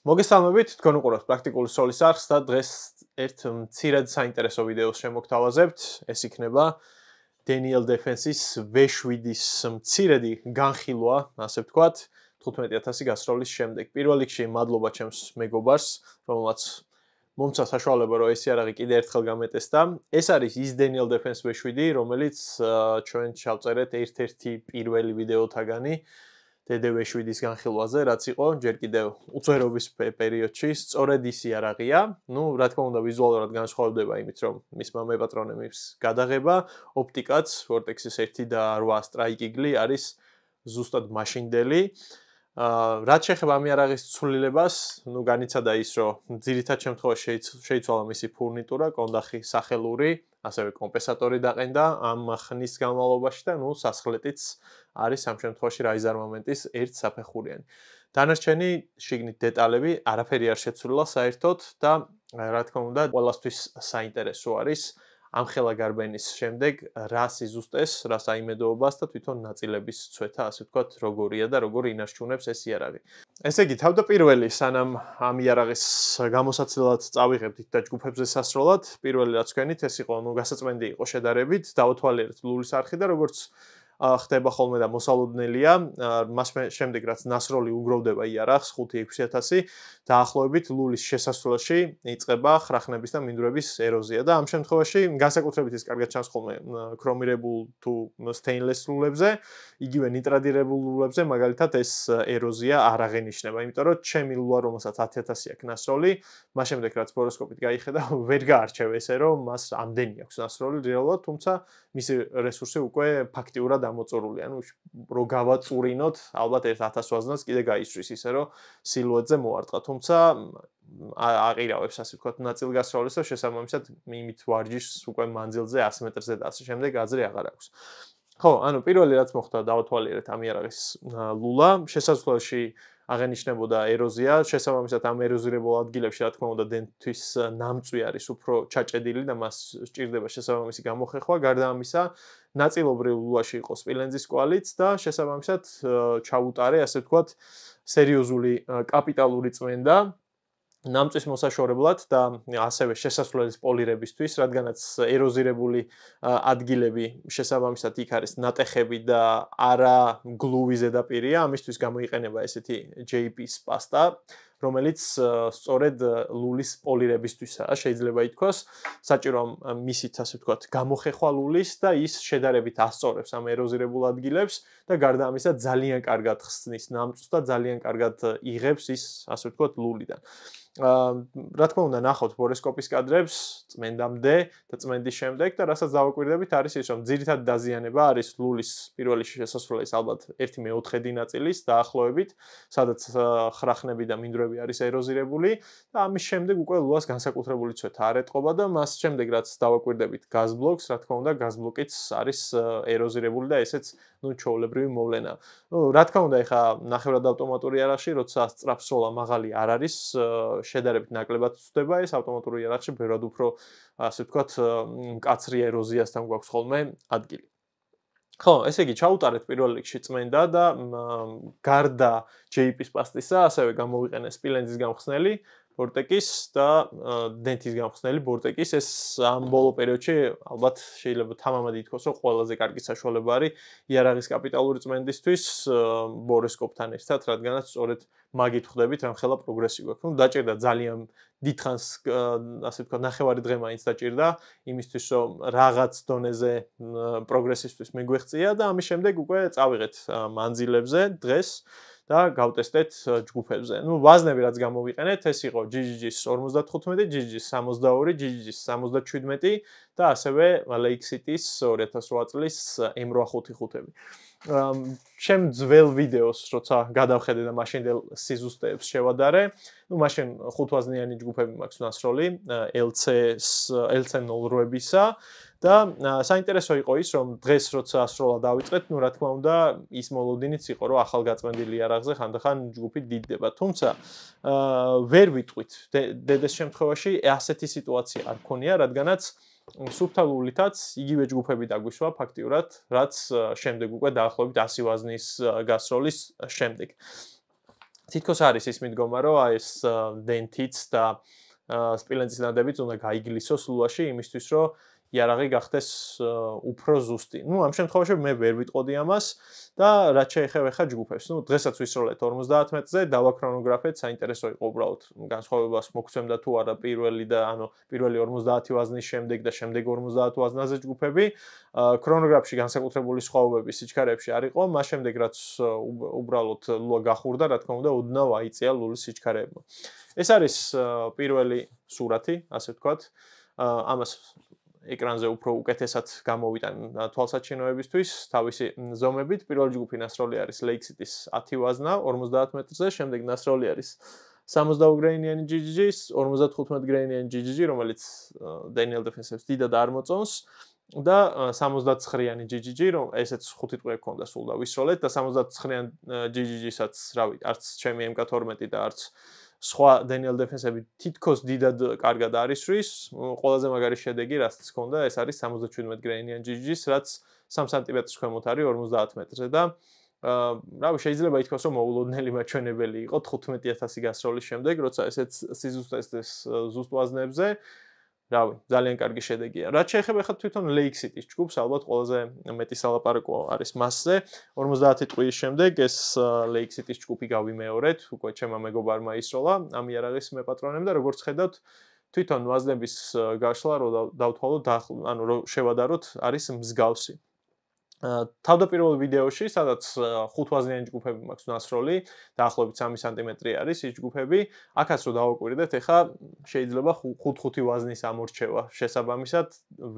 მოგესალმებით, თქვენ უყურებთ პრაქტიკული სროლის არხს და დღეს ერთ მცირედ საინტერესო ვიდეოს შემოგთავაზებთ. ეს იქნება Daniel Defense-ის V7-ის მცირედი განხილვა, ასე ვთქვათ, 15000 გასროლის შემდეგ. პირველ რიგში მადლობა ჩემს მეგობარს, რომელმაც მომცა საშუალება, რომ ეს იარაღი კიდე ერთხელ გამეტესტა. ეს არის ის Daniel Defense V7, რომელიც ჩვენ ჩავწერეთ ერთ-ერთი პირველი ვიდეოთაგანი DDV7-ის განხილვაზე, რაც იყო ჯერ კიდევ უწვერობის პერიოდში, სწორედ ის იარაღია. ნუ, რა თქმა უნდა, ვიზუალურად განსხვავდება იმით, რომ მისმა მეპატრონემის გადაღება, ოპტიკაც, Vortex-ის 1 და 8 Strike Eagle არის ზუსტად მაშინდელი. რაც შეეხება ამ იარაღის ცვლილებას, ნუ განიცადა ის, რომ ძირითად შემთხვევაში შეიცვალა მისი ფურნიტურა, კონდახი სახელური, ასევე კომპენსატორი დაყენდა ამ ხნის განმავლობაში და ნუ სასხლეტიც არის ამ შემთხვევაში Riser Moment-ის ერთ საფეხურიანი. დანარჩენი შიგნით დეტალები არაფერი არ შეცვლილა საერთოდ და რა თქმა უნდა, ყველასთვის საინტერესო არის ამ ხელა გარბენის შემდეგ რა სიზუსტეს, რა საიმედოობას და თვითონ ნაწილების ცვეთა, ასე ვთქვათ, როგორია და როგორ ინარჩუნებს ეს იარაღი. ესე იგი, თავდაპირველი სანამ ამ იარაღის გამოსაცილებლად წავიღებთ და ჯგუფებზე სასროლად, პირველი რაც ვქენით, ეს იყო, ნუ გასაწმენდი იყო შედარებით, დავთვალიერეთ ლულის არხი და როგორც ხდება ხოლმე და მოსალოდნელია, მას შემდეგ რაც ნასროლი უგროვდება იარაღს 5-6000, დაახლოებით ლულის შესასვლელში იწყება ხრახნების და მინდვრების ეროზია და ამ შემთხვევაში განსაკუთრებით ის კარგად ჩანს ხოლმე ქრომირებულ თუ სტეინლეს ლულებზე, იგივე ნიტრადირებულ ლულებზე, მაგალითად ეს ეროზია არ აღენიშნება, იმიტომ რომ ჩემი ლულა, რომელსაც 10000 აქვს ნასროლი, მას შემდეგ რაც ბოროსკოპით გაიხედა, ვერ გაარჩევ ესე რომ მას ამდენი აქვს ნასროლი რეალურად, თუმცა მისი რესურსი უკვე ფაქტიურად ამოწურულია. ანუ რო გავაწურინოთ, ალბათ 1000-ს კიდე გაისვრის ისე რომ სილუეტზე მოარტყა. თუმცა აყირავებს ასე ვთქვათ ნაწილგასროლის და შესაბამისად იმით ვარჯიშს უკვე მანძილზე 100 მეტრზე და ასე შემდეგ აზრი აღარ აქვს. ხო, ანუ პირველი რაც მოხდა დავთვალიერეთ ამ იარაღის ლულა, შესაძლოა აღენიშნებოდა ეროზია, შესაბამისად ამ ეროზირებულ ადგილებში, რა თქმა უნდა, დენთვის ნამწვი არის უფრო ჩაჭედილი და მას სჭირდება შესაბამისი გამოხეხვა, გარდა ამისა, ნაწილობრივ ლულაში იყო სპილენძის კვალიც და შესაბამისად ჩაუტარე, ასე ვთქვათ, სერიოზული კაპიტალური წმენდა ნამწვის მოსაშორებლად და ასევე შესასვლელის პოლირებისთვის, რადგანაც ეროზირებული ადგილები შესაბამისად იქ არის ნატეხები და არა გლუვი ზედაპირია, ამისთვის გამოიყენება ესეთი JP's პასტა, რომელიც სწორედ ლულის პოლირებისთვისაა, შეიძლება ითქვას, საჭირო მისით, ასე ვთქვათ, გამოხეხვა ლულის და ის შედარებით ასწორებს ამ ეროზირებულ ადგილებს და გარდა ამისა ძალიან კარგად ხსნის ნამწვს და ძალიან კარგად იღებს ის, ასე ვთქვათ, ლულიდან. რა თქმა უნდა ნახავთ ბოროსკოპის კადრებს წმენდამდე და წმენდის შემდეგ და რასაც დავაკვირდებით არის ის რომ ძირითადი დაზიანება არის ლულის პირველი შესასვლელის ალბათ 1/4 ნაწილის დაახლოებით სადაც ხრახნები და მინდვრები არის ეროზირებული და ამის შემდეგ უკვე ლულას განსაკუთრებული ცვეთა არ ეტყობა და მას შემდეგ რაც დავაკვირდებით გაზბლოკს რა თქმა უნდა გაზბლოკიც არის ეროზირებული და ესეც ნუ ჩვეულებრივი მოვლენა. ნუ რა თქმა უნდა ეხა ნახევრად ავტომატური იარაღში როცა სწრაფ სროლა მაღალი არ არის შედარებით ნაკლებად ვწდება ეს ავტომატური იარაღში ბევრად უფრო ასე ვთქვათ მკაცრი ეროზიასთან გვაქვს ხოლმე ადგილი. ხო, ესე იგი ჩაუტარეთ პირველ რიგში წმენდა და გარდა JP-ის პასტისა ასევე გამოვიყენეს სპილენძის გამხსნელი Vortex-ის და დენთის გამხსნელი Vortex-ის ეს ამ ბოლო პერიოდში ალბათ შეიძლება თამამად ითქვას რომ ყველაზე კარგი საშუალება არის იარაღის კაპიტალური წმენდისთვის ბოროსკოპთან ერთად, რადგანაც სწორედ მაგით ხვდებით რამ ხელა პროგრესი გვაქვს. ნუ დაჭირდა ძალიან დიდხანს ასე ვთქვათ ნახევარი დღე მაინც დაჭირდა იმისთვის რომ რაღაც დონეზე პროგრესისთვის მიგვეღწია და ამის შემდეგ უკვე წავიღეთ მანძილებზე დღეს და გავტესტეთ ჯგუფებზე. ნუ ვაზნები რაც გამოვიყენეთ, ეს იყო GGG-ს 55, GGG-ს 62, GGG-ს 77 და ასევე Lake City-ს 2008 წლის M855-ები. ჩემ ძველ ვიდეოს როცა გადავხედე და მაშინდელ სიზუსტეებს შევადარე, ნუ მაშინ 5 ვაზნიანი ჯგუფები მაქვს ნასროლი LC08-ისა და საინტერესო იყო ის რომ დღეს როცა ასროლა დავიწყეთ, ნუ რა თქმა უნდა ის მოლოდინიც იყო რომ ახალგაწმენდილი იარაღზე ხანდახან ჯგუფი დიდდება, თუმცა ვერ ვიტყვით დედეს შემთხვევაში ასეთი სიტუაცია არ ქონია, რადგანაც სუფთა ლულითაც იგივე ჯგუფები დაგვიშვა ფაქტიურად, რაც შემდეგ უკვე დაახლოებით 100 ვაზნის გასროლის შემდეგ. თითქოს არის ის მიდგომა, რომ აი ეს დენტიც და სპილენძის ნადებიც უნდა გაიგლისოს ლუაში იმისთვის, რომ იარაღი გახდეს უფრო ზუსტი. ნუ ამ შემთხვევაში მე ვერ ვიტყოდი ამას და რაც შეეხება ხა ჯგუფებს. ნუ დღესაც ვისროლეთ 50 მეტრზე, დავაქრონოგრაფეთ, საინტერესო იყო უბრალოდ განსხვავებას მოგცემდა თუ არა პირველი და ანუ პირველი 50 ვაზნის შემდეგ და შემდეგ 50 ვაზნაზე ჯგუფები. ქრონოგრაფში განსაკუთრებული სხვაობები სიჩქარეებში არ იყო, მას შემდეგ რაც უბრალოდ ლუა გახურდა, რა თქმა უნდა, უდნავ აიწია ლულის სიჩქარეებმა. ეს არის პირველი სურათი, ასე ვთქვათ. ამას ეკრანზე უფრო უკეთესად გამოვიტან თვალსაჩინოებისთვის, თავისი ზომებით. პირველი ჯგუფი ნასროლი არის Lake City-ს 10 ვაზნა 50 მეტრზე, შემდეგ ნასროლი არის 62 გრეინიანი GGG-ს 55 გრეინიანი GGG, რომელიც Daniel Defense-ებს დიდად არ მოწონს და 69-იანი GGG, რომ ესეც 5 ტყვე ქონდა სულ და ვისროლეთ და 69-იან GGG-საც, რავი, არც ჩემი MK12 და არც სხვა Daniel Defense-ები თითქოს დიდად კარგად არის რის, ყველაზე მაგარი შედეგი რაც ჰქონდა, ეს არის 77 გრეინიან GGG-ს, რაც 3 სანტიმეტრს ქვემოთ არის 50 მეტრზე და რავი, შეიძლება ითქვას, რომ მოულოდნელი მაჩვენებელი იყო 15000 გასროლის შემდეგ, როცა ესეც სიზუსტეს ზუსტ ვაზნებზე რავი, ძალიან კარგი შედეგია. რაც შეეხება ხა თვითონ Lake City-ს ჯგუფს, ალბათ ყველაზე მეტი სალაპარაკო არის მასზე. 50 ტყვის შემდეგ ეს Lake City-ს ჯგუფი გავიმეორეთ, უკვე ჩემმა მეგობარმა ისროლა ამ იარაღის მეპატრონემ და როგორც ხედავთ, თვითონ ვაზნების გაშლა რო დავთვალოთ, ანუ რო შევადაროთ, არის მსგავსი. თავდაპირველ ვიდეოში, სადაც 5 ვაზნიანი ჯგუფები მაქვს ნასროლი, დაახლოებით 3 სანტიმეტრი არის ის ჯგუფები, აქაც რო დავაკვირდეთ, ეხა შეიძლება 5 ვაზნის ამორჩევა. შესაბამისად,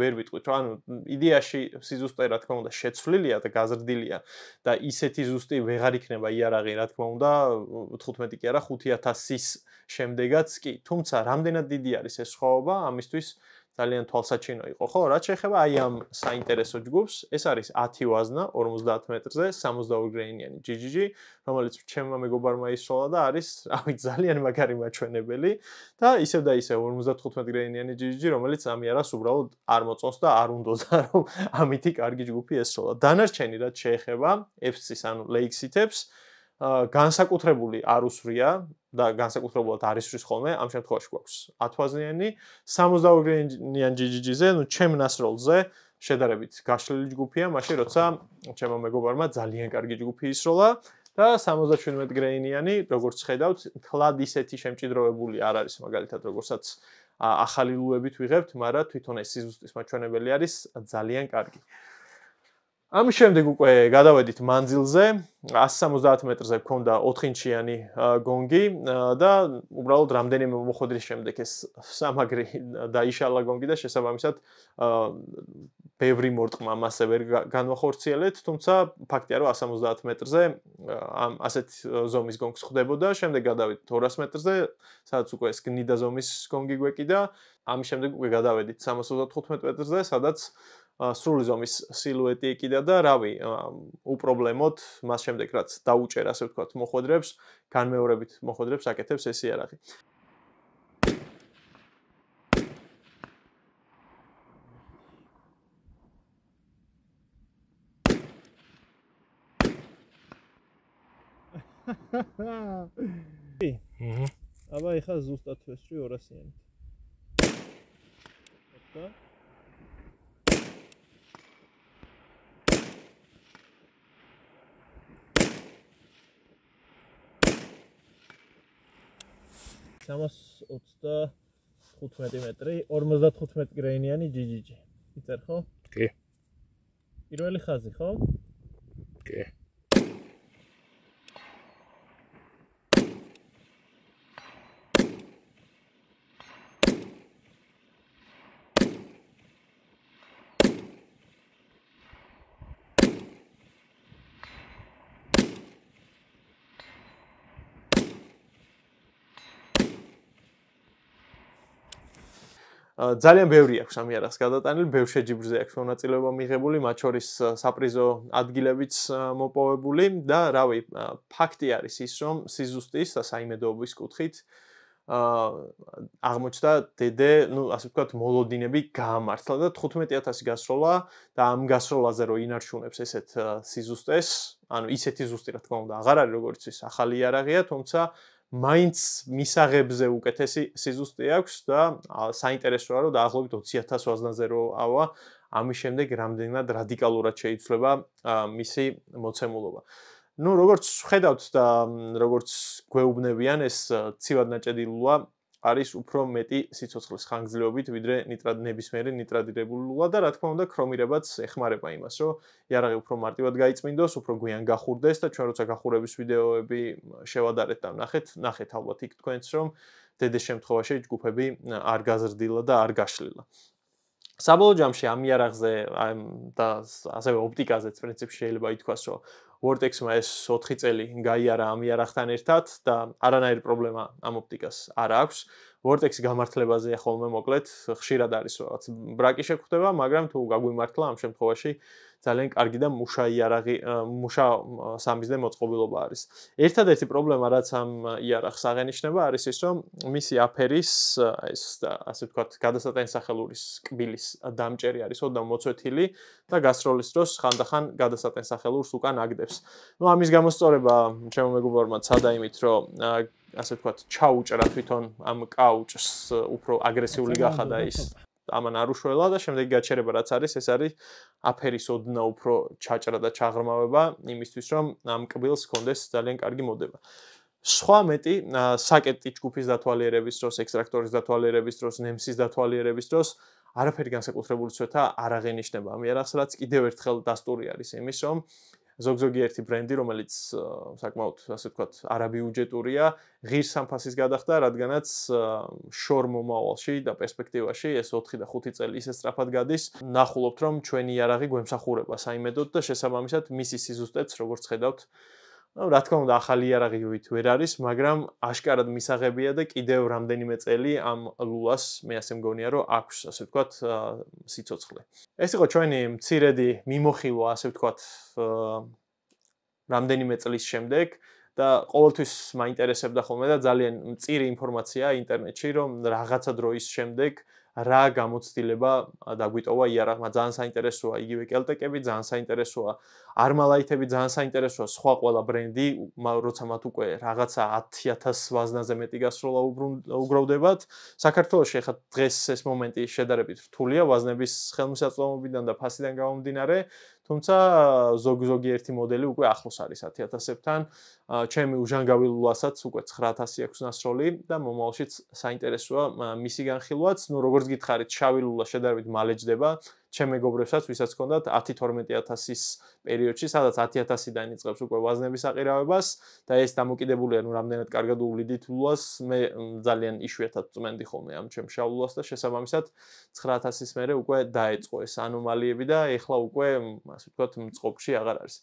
ვერ ვიტყვით, რომ ანუ იდეაში სიზუსტე რა თქმა უნდა შეცვლილია და გაზრდილია და ისეთი ზუსტი ვეღარ იქნება იარაღი, რა თქმა უნდა, 15 კი არა, 5000-ის შემდეგაც კი. თუმცა, რამდენად დიდი არის ეს სხვაობა, ამისთვის ძალიან თვალსაჩინო იყო, ხო? რაც შეეხება აი ამ საინტერესო ჯგუფს, ეს არის 10 ვაზნა 50 მეტრზე, 62 გრეინიანი GGG, რომელიც ჩემმა მეგობარმა ისროლა და არის, რავი, ძალიან მაგარი მაჩვენებელი და ისევ 55 გრეინიანი GGG, რომელიც ამ იარაღს უბრალოდ არ მოწონს და არ უნდოდა, რომ ამითი კარგი ჯგუფი ესროლა. დანარჩენი რაც შეეხება FC-ს, ანუ Lake City-ებს, განსაკუთრებული არ უსვრია და განსაკუთრებულად არის რის ხოლმე, ამ შემთხვევაში გვაქვს 10 ვაზნიანი 62 გრეინიან GGG-ზე, ნუ ჩემ ნასროლზე შედარებით გაშლილი ჯგუფია, მაშინ როცა ჩემმა მეგობარმა ძალიან კარგი ჯგუფი ისროლა და 77 გრეინიანი, როგორც ხედავთ, თლად ისეთი შემჭიდროვებული არ არის, მაგალითად, როგორცაც ახალი ლუებით ვიღებთ, მაგრამ თვითონ ეს სიზუსტის მაჩვენებელი არის ძალიან კარგი. ამის შემდეგ უკვე გადავედით მანძილზე, 170 მეტრზე გქონდა 4 ინჩიანი გონგი და უბრალოდ რამდენიმე მოხდრის შემდეგ ეს სამაგრი დაიშალა გონგი და შესაბამისად ბევრი მორტყმა მასე ვერ განვახორციელეთ, თუმცა ფაქტია, რომ 170 მეტრზე ამ ასეთ ზომის გონგს ხდებოდა, შემდეგ გადავედით 200 მეტრზე, სადაც უკვე ეს გნიდა ზომის გონგი გვეკიდა, ამის შემდეგ უკვე გადავედით 335 მეტრზე, სადაც სრული ზომის სილუეტი ეკიდა და რავი, უპრობლემოდ მას შემდეგ რაც დაუჭერ, ასე ვთქვათ, მოხვედრებს, განმეორებით მოხვედრებს აკეთებს ეს იარაღი. აბა ეხა ზუსტად ვესვრი 200-იანით. ეხა სამას 25 მეტრი, 55 გრეინიანი GGG. იწერ ხო? კი. პირველი ხაზი ხო? კი. ძალიან ბევრი აქვს ამ იარაღს გადატანილი, ბევრ შეჯიბრზე აქვს მონაწილეობა მიღებული, მათ შორის საპრიზო ადგილებიც მოპოვებული და რავი, ფაქტი არის ის, რომ სიზუსტის და საიმედოობის კუთხით აღმოჩნდა დედე, ასე ვთქვათ, მოლოდინები გაამართლა და 15000 გასროლა და ამ გასროლაზე რო ინარჩუნებს ესეთ სიზუსტეს, ანუ ისეთი ზუსტი რა თქმა უნდა აღარ არის როგორც ის ახალი იარაღია, თუმცა მაინც მისაღებზე უკეთესი სიზუსტე აქვს და საინტერესოა რომ დაახლოებით 20000 ვაზნაზე რო ავა, ამის შემდეგ რამდენად რადიკალურად შეიცვლება მისი მოცემულობა. როგორც ხედავთ და როგორც გვეუბნებიან, ეს ცივად ნაჭედი ლულა არის უფრო მეტი სიცოცხლის ხანგრძლივობით, ვიდრე ნებისმიერი ნიტრადირებული ლულა და რა თქმა უნდა, ქრომირებაც ეხმარება იმას, რომ იარაღი უფრო მარტივად გაიწმინდოს, უფრო გვიან გახურდეს და ჩვენ როცა გახურების ვიდეოები შევადარეთ და ნახეთ ალბათ იქ თქვენც, რომ დედეს შემთხვევაში ჯგუფები არ გაზრდილა და არ გაშლილა. საბოლოო ჯამში ამ იარაღზე და ასევე ოპტიკაზეც პრინციპში შეიძლება ითქვას, რომ Vortex-მა ეს 4 წელი გაიარა ამ იარაღთან ერთად და არანაირი პრობლემა ამ ოპტიკას არ აქვს. Vortex-ი გამართლებაზე ხოლმე მოკლედ ხშირად არის რაღაც ბრაკი შეგვხვდება, მაგრამ თუ გაგვიმართლა ამ შემთხვევაში ძალიან კარგი და მუშა იარაღი, მუშა სამიზნე მოწყობილობა არის. ერთადერთი პრობლემა რაც ამ იარაღს აღენიშნება არის ის, რომ მისი აფერის ეს ასე ვთქვათ, გადასატანსახელურის კბილის დამჭერი არის ოდნავ მოცვეთილი და გასროლის დროს ხანდახან გადასატანსახელურს უკან აგდებს. ამის გამოსწორება ჩემო მეგობრებმა ცადა იმით, რომ ასე ვთქვათ, ჩაუჭრა თვითონ ამ კაუჭს უფრო აგრესიული გახადა ის ამან არ უშველა და შემდეგი გაჩერება რაც არის, ეს არის აფერის ოდნავ უფრო ჩაჭრა და ჩაღრმავება იმისთვის, რომ ამ კბილს ჰქონდეს ძალიან კარგი მოდება. სხვა მეტი საკეტი ჯგუფის დათვალიერების დროს, ექსტრაქტორის დათვალიერების დროს, ნემსის დათვალიერების დროს არაფერი განსაკუთრებული ცვეთა არ აღენიშნება ამ იარაღს, რაც კიდევ ერთხელ დასტური არის იმის, რომ ზოგიერთი ბრენდი, რომელიც საკმაოდ ასე ვთქვათ, არაბიუჯეტურია, ღირს სამფასის გადახდა, რადგანაც შორ მომავალში და პერსპექტივაში ეს 4 და 5 წელი ისე სწრაფად გადის, ნახულობთ, რომ ჩვენი იარაღი გვემსახურება საიმედოდ და შესაბამისად მისი სიზუსტეც, როგორც ხედავთ, რა თქმა უნდა, ახალი იარაღივით ვერ არის, მაგრამ აშკარად მისაღებია და კიდევ რამდენიმე წელი ამ ლულას მე ასე მგონია, რომ აქვს, ასე ვთქვათ, სიცოცხლე. ეს იყო ჩვენი მცირედი მიმოხილვა, ასე ვთქვათ, რამდენიმე წლის შემდეგ და ყოველთვის მაინტერესებდა ხოლმე და ძალიან მწირი ინფორმაცია ინტერნეტში, რომ რაღაცა დროის შემდეგ რა გამოცდილება დაგვიტოვა იარაღმა. ძალიან საინტერესოა იგივე კელტეკები, ძალიან საინტერესოა არმალაითები, ძალიან საინტერესოა სხვა ყველა ბრენდი, როცა მათ უკვე რაღაცა 10000 ვაზნაზე მეტი გასროლა უგროვდებათ. საქართველოში ახლა დღეს ეს მომენტი შედარებით რთულია ვაზნების ხელმისაწვდომობიდან და ფასიდან გამომდინარე, თუმცა ზოგიერთი მოდელი უკვე ახლოს არის 10000-ებთან. ჩემი უჟანგავი ლულასაც უკვე 9000 აქვს ნასროლი და მომავალშიც საინტერესოა მისი განხილვაც. როგორც გითხარით, შავი ლულა შედარებით მალე ჯდება. ჩემ მეგობრებსაც, ვისაც ჰქონდათ 10-12000-ის პერიოდში, სადაც 10000-დან იწყებს უკვე ვაზნების აყირავებას და ეს დამოკიდებულია, რამდენად კარგად უვლიდით ლულას, მე ძალიან იშვიათად წმენდი ხოლმე ამ ჩემ შავ ლულას და შესაბამისად 9000-ის მერე უკვე დაეწყო ეს ანომალიები და ეხლა უკვე, ასე ვთქვათ, მწყობში აღარ არის.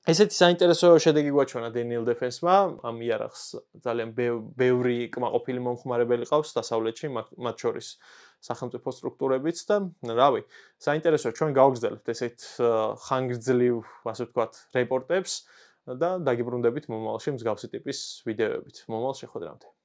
ესეთი საინტერესო შედეგი გვაჩვენა Daniel Defense-მა, ამ იარაღს ძალიან ბევრი კმაყოფილი მომხმარებელი ყავს დასავლეთში, მათ შორის სახელმწიფო სტრუქტურებიც და რავი, საინტერესოა ჩვენ გავგრძელებთ ესეთ ხანგრძლივ, ასე ვთქვათ, რეპორტებს და დაგიბრუნდებით მომავალში მსგავსი ტიპის ვიდეოებით. მომავალ შეხვედრამდე.